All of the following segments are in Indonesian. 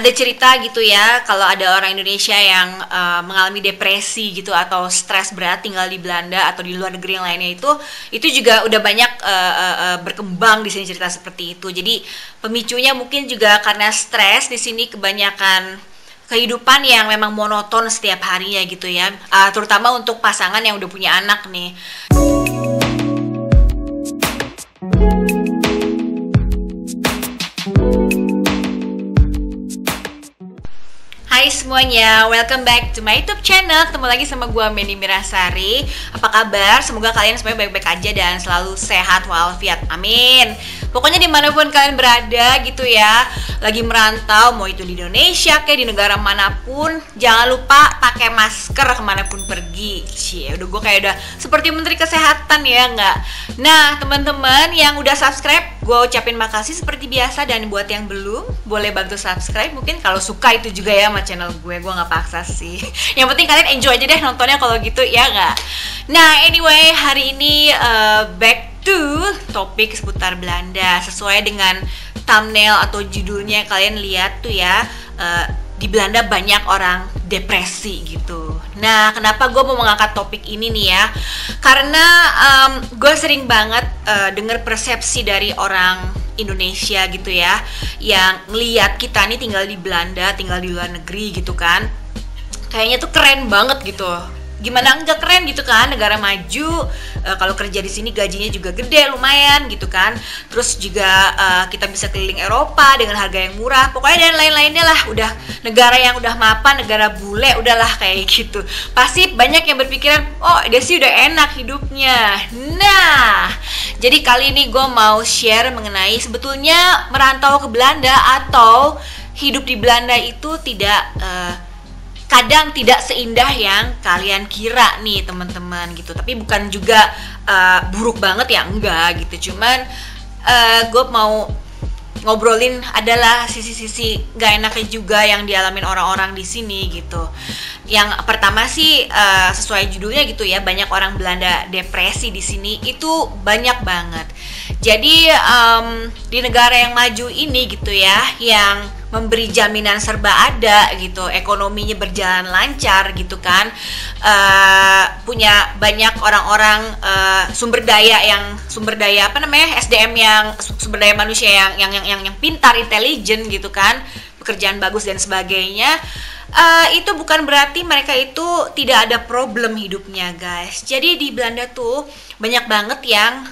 ada cerita gitu ya, kalau ada orang Indonesia yang mengalami depresi gitu atau stres berat tinggal di Belanda atau di luar negeri yang lainnya, itu juga udah banyak berkembang di sini cerita seperti itu. Jadi pemicunya mungkin juga karena stres di sini, kebanyakan kehidupan yang memang monoton setiap harinya gitu ya, terutama untuk pasangan yang udah punya anak nih. Hai semuanya, welcome back to my YouTube channel. Ketemu lagi sama gue Mendy Mirasari. Apa kabar? Semoga kalian semuanya baik-baik aja dan selalu sehat walafiat. Amin. Pokoknya dimanapun kalian berada gitu ya, lagi merantau, mau itu di Indonesia kayak di negara manapun, jangan lupa pakai masker kemanapun pergi. Cie, udah gue kayak udah seperti Menteri Kesehatan ya nggak? Nah teman-teman yang udah subscribe, gue ucapin makasih seperti biasa. Dan buat yang belum, boleh bantu subscribe. Mungkin kalau suka itu juga ya sama channel gue nggak paksa sih. Yang penting kalian enjoy aja deh nontonnya kalau gitu ya nggak? Nah anyway, hari ini back to topik seputar Belanda. Sesuai dengan thumbnail atau judulnya kalian lihat tuh ya, di Belanda banyak orang depresi gitu. Nah kenapa gue mau mengangkat topik ini nih ya, karena gue sering banget dengar persepsi dari orang Indonesia gitu ya, yang ngeliat kita nih tinggal di Belanda, tinggal di luar negeri gitu kan, kayaknya tuh keren banget gitu. Gimana enggak keren gitu kan, negara maju, kalau kerja di sini gajinya juga gede lumayan gitu kan. Terus juga kita bisa keliling Eropa dengan harga yang murah. Pokoknya dan lain-lainnya lah, udah negara yang udah mapan, negara bule, udahlah kayak gitu. Pasti banyak yang berpikiran, oh dia sih udah enak hidupnya. Nah, jadi kali ini gue mau share mengenai sebetulnya merantau ke Belanda atau hidup di Belanda itu kadang tidak seindah yang kalian kira nih teman-teman gitu. Tapi bukan juga buruk banget ya, enggak gitu. Cuman gue mau ngobrolin adalah sisi-sisi gak enaknya juga yang dialamin orang-orang di sini gitu. Yang pertama sih sesuai judulnya gitu ya, banyak orang Belanda depresi di sini, itu banyak banget. Jadi di negara yang maju ini gitu ya, yang memberi jaminan serba ada gitu, ekonominya berjalan lancar gitu kan, punya banyak orang-orang sumber daya SDM yang sumber daya manusia yang pintar, intelijen gitu kan, pekerjaan bagus dan sebagainya. Itu bukan berarti mereka itu tidak ada problem hidupnya guys. Jadi di Belanda tuh banyak banget yang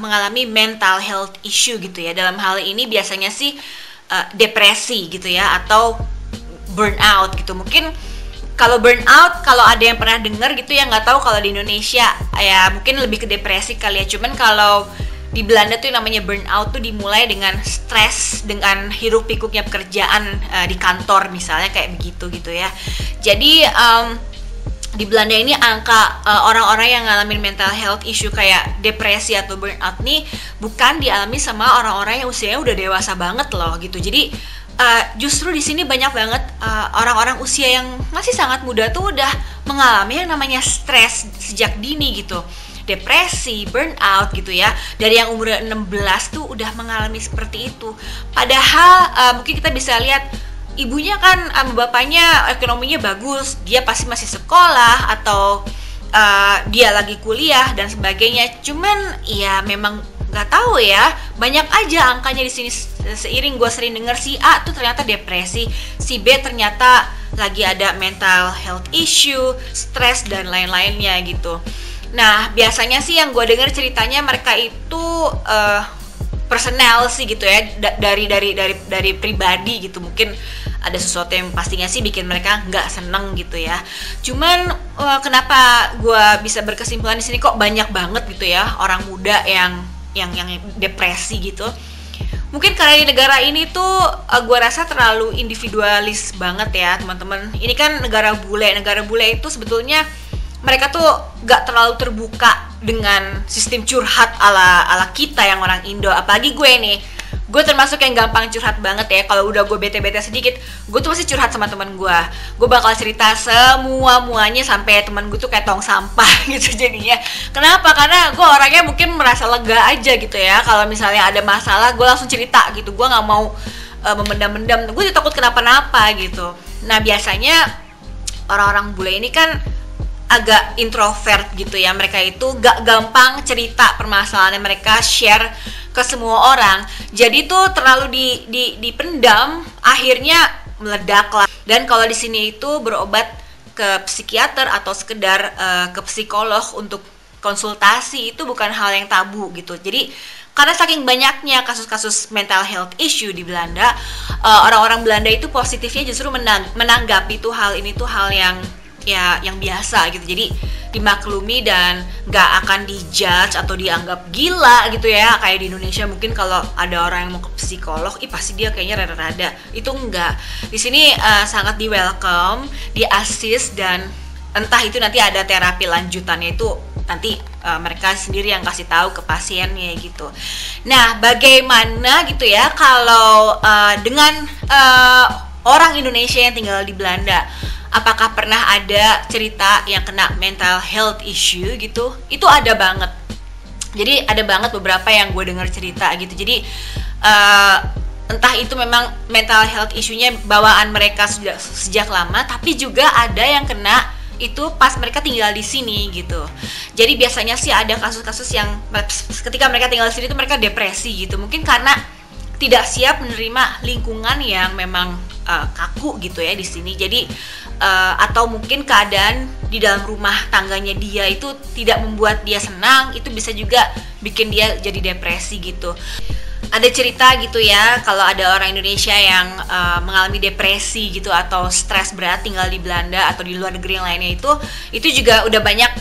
mengalami mental health issue gitu ya. Dalam hal ini biasanya sih depresi gitu ya, atau burnout gitu. Mungkin kalau burnout, kalau ada yang pernah dengar gitu ya, nggak tahu kalau di Indonesia ya mungkin lebih ke depresi kali ya. Cuman kalau di Belanda tuh yang namanya burnout tuh dimulai dengan stres, dengan hiruk pikuknya pekerjaan di kantor misalnya kayak begitu gitu ya. Jadi di Belanda ini angka orang-orang yang ngalamin mental health issue kayak depresi atau burnout nih bukan dialami sama orang-orang yang usianya udah dewasa banget loh gitu. Jadi justru di sini banyak banget orang-orang usia yang masih sangat muda tuh udah mengalami yang namanya stres sejak dini gitu. Depresi, burnout gitu ya. Dari yang umur 16 tuh udah mengalami seperti itu. Padahal mungkin kita bisa lihat ibunya kan bapaknya ekonominya bagus, dia pasti masih sekolah atau dia lagi kuliah dan sebagainya. Cuman ya memang nggak tahu ya, banyak aja angkanya di sini. Seiring gue sering denger si A tuh ternyata depresi, si B ternyata lagi ada mental health issue, stres dan lain-lainnya gitu. Nah biasanya sih yang gue denger ceritanya mereka itu personal sih gitu ya, dari pribadi gitu. Mungkin ada sesuatu yang pastinya sih bikin mereka nggak seneng gitu ya. Cuman kenapa gue bisa berkesimpulan di sini kok banyak banget gitu ya orang muda yang depresi gitu. Mungkin karena di negara ini tuh gue rasa terlalu individualis banget ya teman-teman. Ini kan negara bule itu sebetulnya mereka tuh gak terlalu terbuka dengan sistem curhat ala kita yang orang Indo. Apalagi gue nih, gue termasuk yang gampang curhat banget ya. Kalau udah gue bete-bete sedikit, gue tuh pasti curhat sama teman gue. Gue bakal cerita muanya sampai teman gue tuh kayak tong sampah gitu jadinya. Kenapa? Karena gue orangnya mungkin merasa lega aja gitu ya. Kalau misalnya ada masalah, gue langsung cerita gitu. Gue nggak mau memendam-mendam, gue takut kenapa-napa gitu. Nah biasanya orang-orang bule ini kan agak introvert gitu ya, mereka itu gak gampang cerita permasalahannya, mereka share ke semua orang, jadi tuh terlalu dipendam, akhirnya meledak lah. Dan kalau di sini itu berobat ke psikiater atau sekedar ke psikolog untuk konsultasi itu bukan hal yang tabu gitu. Jadi karena saking banyaknya kasus-kasus mental health issue di Belanda, orang-orang Belanda itu positifnya justru menanggapi tuh hal ini tuh hal yang yang biasa gitu. Jadi dimaklumi dan nggak akan dijudge atau dianggap gila gitu ya. Kayak di Indonesia mungkin kalau ada orang yang mau ke psikolog, pasti dia kayaknya rada-rada. Itu enggak. Di sini sangat di welcome, di assist, dan entah itu nanti ada terapi lanjutannya itu nanti mereka sendiri yang kasih tahu ke pasiennya gitu. Nah, bagaimana gitu ya kalau dengan orang Indonesia yang tinggal di Belanda, apakah pernah ada cerita yang kena mental health issue gitu? Itu ada banget. Jadi ada banget beberapa yang gue dengar cerita gitu. Jadi entah itu memang mental health issue-nya bawaan mereka sejak lama, tapi juga ada yang kena itu pas mereka tinggal di sini gitu. Jadi biasanya sih ada kasus-kasus yang ketika mereka tinggal di sini tuh mereka depresi gitu. Mungkin karena tidak siap menerima lingkungan yang memang kaku gitu ya di sini. Jadi atau mungkin keadaan di dalam rumah tangganya dia itu tidak membuat dia senang, itu bisa juga bikin dia jadi depresi gitu. Ada cerita gitu ya, kalau ada orang Indonesia yang mengalami depresi gitu atau stres berat tinggal di Belanda atau di luar negeri yang lainnya, itu juga udah banyak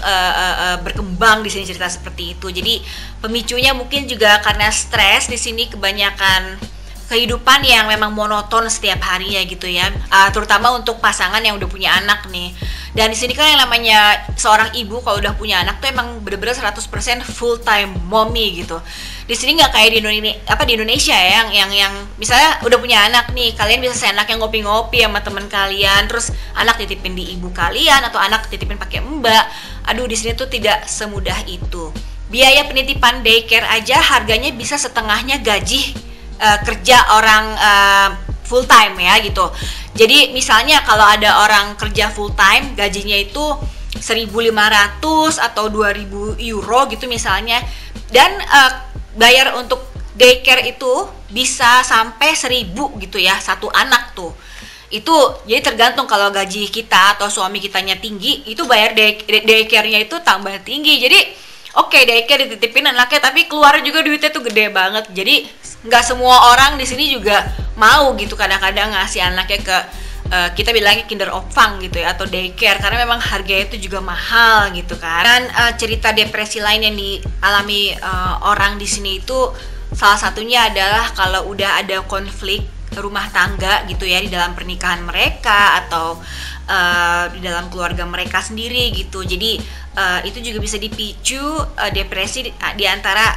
berkembang di sini cerita seperti itu. Jadi pemicunya mungkin juga karena stres di sini, kebanyakan kehidupan yang memang monoton setiap harinya gitu ya, terutama untuk pasangan yang udah punya anak nih. Dan di sini kan yang namanya seorang ibu kalau udah punya anak tuh emang bener-bener 100% full time mommy gitu. Di sini nggak kayak di Indonesia ya, yang misalnya udah punya anak nih, kalian bisa seenaknya ngopi-ngopi sama teman kalian, terus anak titipin di ibu kalian atau anak titipin pakai mbak. Aduh, di sini tuh tidak semudah itu. Biaya penitipan daycare aja harganya bisa setengahnya gaji kerja orang full time ya gitu. Jadi misalnya kalau ada orang kerja full time, gajinya itu 1.500 atau 2.000 euro gitu misalnya, dan bayar untuk daycare itu bisa sampai 1.000 gitu ya, satu anak tuh. Itu jadi tergantung, kalau gaji kita atau suami kitanya tinggi, itu bayar daycare-nya itu tambah tinggi. Jadi oke, daycare dititipin anaknya, tapi keluar juga duitnya tuh gede banget. Jadi nggak semua orang di sini juga mau gitu kadang-kadang ngasih anaknya ke kita bilangnya kinderopvang gitu ya, atau daycare, karena memang harganya itu juga mahal gitu kan. Dan cerita depresi lain yang dialami orang di sini itu salah satunya adalah kalau udah ada konflik rumah tangga gitu ya, di dalam pernikahan mereka atau di dalam keluarga mereka sendiri gitu. Jadi itu juga bisa dipicu depresi di antara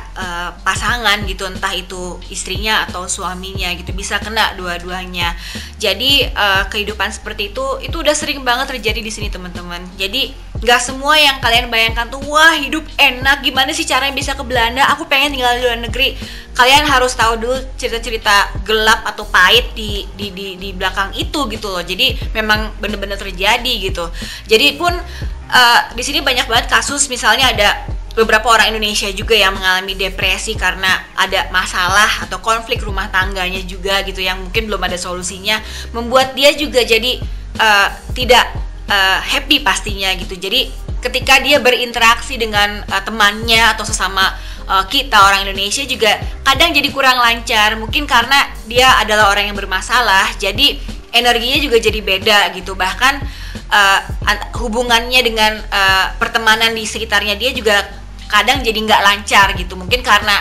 pasangan gitu, entah itu istrinya atau suaminya gitu, bisa kena dua-duanya. Jadi kehidupan seperti itu udah sering banget terjadi di sini teman-teman. Jadi nggak semua yang kalian bayangkan tuh wah hidup enak, gimana sih caranya bisa ke Belanda, aku pengen tinggal di luar negeri. Kalian harus tahu dulu cerita-cerita gelap atau pahit di belakang itu gitu loh. Jadi memang bener-bener terjadi gitu. Jadi pun di sini banyak banget kasus, misalnya ada beberapa orang Indonesia juga yang mengalami depresi karena ada masalah atau konflik rumah tangganya juga gitu, yang mungkin belum ada solusinya, membuat dia juga jadi tidak happy pastinya gitu. Jadi ketika dia berinteraksi dengan temannya atau sesama kita orang Indonesia juga kadang jadi kurang lancar, mungkin karena dia adalah orang yang bermasalah, jadi energinya juga jadi beda gitu. Bahkan hubungannya dengan pertemanan di sekitarnya dia juga kadang jadi nggak lancar gitu, mungkin karena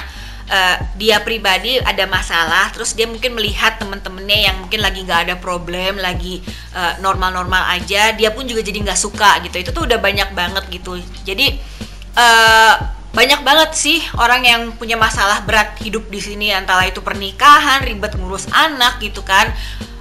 dia pribadi ada masalah, terus dia mungkin melihat temen-temennya yang mungkin lagi nggak ada problem, lagi normal-normal aja, dia pun juga jadi nggak suka gitu. Itu tuh udah banyak banget gitu. Jadi banyak banget sih orang yang punya masalah berat hidup di sini, antara itu pernikahan, ribet ngurus anak gitu kan,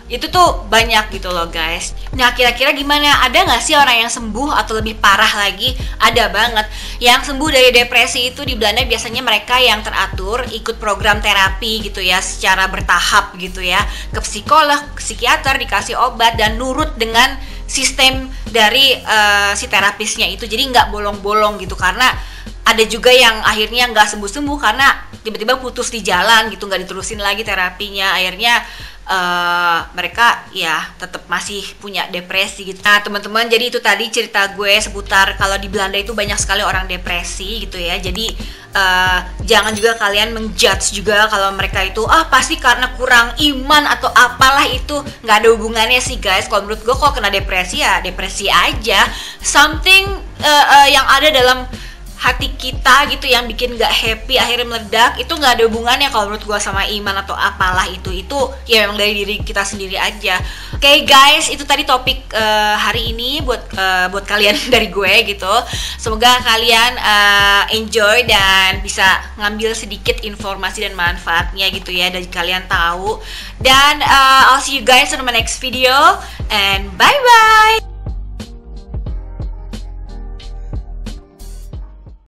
Itu tuh banyak gitu loh guys. Nah kira-kira gimana? Ada nggak sih orang yang sembuh atau lebih parah lagi? Ada banget. Yang sembuh dari depresi itu di Belanda biasanya mereka yang teratur, ikut program terapi gitu ya, secara bertahap gitu ya, ke psikolog, ke psikiater, dikasih obat dan nurut dengan sistem dari si terapisnya itu. Jadi nggak bolong-bolong gitu, karena ada juga yang akhirnya nggak sembuh-sembuh karena tiba-tiba putus di jalan gitu, nggak diterusin lagi terapinya, akhirnya mereka ya tetap masih punya depresi gitu. Nah teman-teman, jadi itu tadi cerita gue seputar kalau di Belanda itu banyak sekali orang depresi gitu ya. Jadi jangan juga kalian menjudge juga kalau mereka itu pasti karena kurang iman atau apalah, itu nggak ada hubungannya sih guys. Kalau menurut gue, kalau kena depresi ya depresi aja, something yang ada dalam hati kita gitu yang bikin gak happy akhirnya meledak, itu nggak ada hubungannya kalau menurut gue sama iman atau apalah itu ya memang dari diri kita sendiri aja. Oke guys, itu tadi topik hari ini buat kalian dari gue gitu. Semoga kalian enjoy dan bisa ngambil sedikit informasi dan manfaatnya gitu ya, dari kalian tahu. Dan I'll see you guys on my next video and bye bye.